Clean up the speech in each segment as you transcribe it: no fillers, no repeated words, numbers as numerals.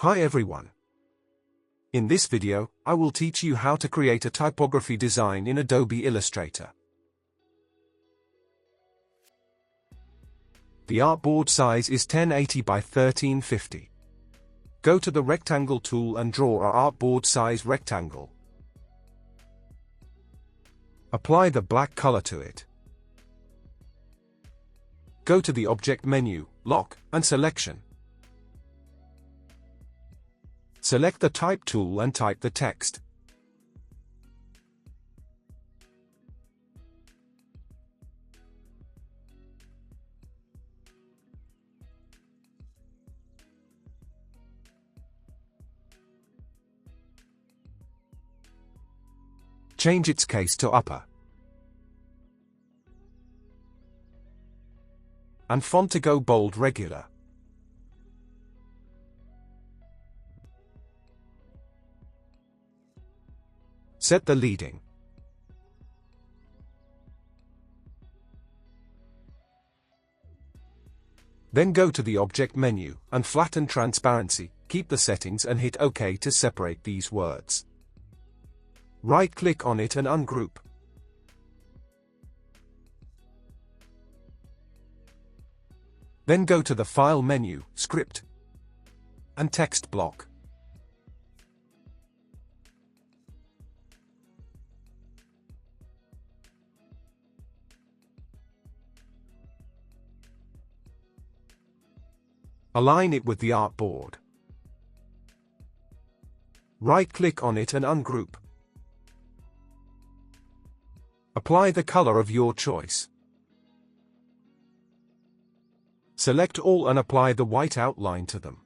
Hi everyone. In this video, I will teach you how to create a typography design in Adobe Illustrator. The artboard size is 1080 by 1350. Go to the rectangle tool and draw a artboard size rectangle. Apply the black color to it. Go to the Object menu, Lock, and Selection. Select the Type tool and type the text. Change its case to upper. And font to go bold regular. Set the leading. Then go to the Object menu and flatten transparency, keep the settings and hit OK to separate these words. Right-click on it and ungroup. Then go to the File menu, Script, and Text block. Align it with the artboard. Right-click on it and ungroup. Apply the color of your choice. Select all and apply the white outline to them.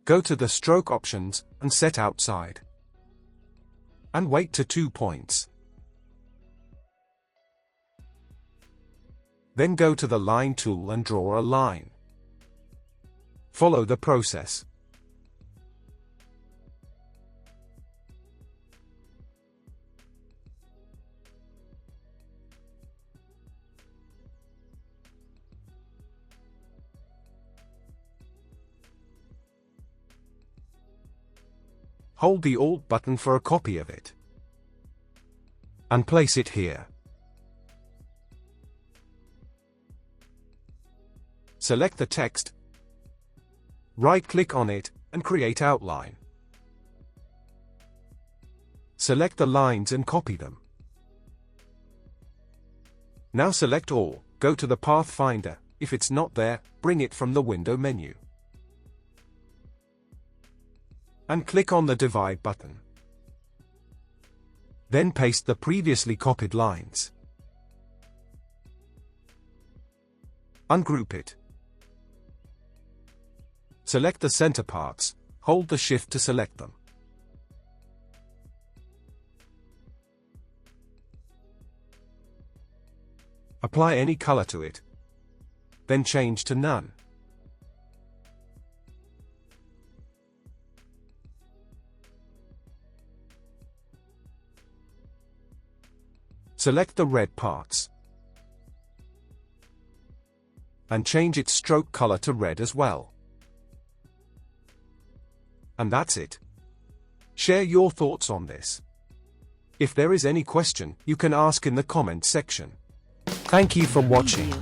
Go to the stroke options and set outside. And weight to 2 points. Then go to the Line tool and draw a line. Follow the process. Hold the Alt button for a copy of it. And place it here. Select the text, right-click on it, and create outline. Select the lines and copy them. Now select all, go to the Path Finder, if it's not there, bring it from the Window menu. And click on the Divide button. Then paste the previously copied lines. Ungroup it. Select the center parts, hold the Shift to select them. Apply any color to it. Then change to none. Select the red parts. And change its stroke color to red as well. And that's it. Share your thoughts on this. If there is any question, you can ask in the comment section. Thank you for watching.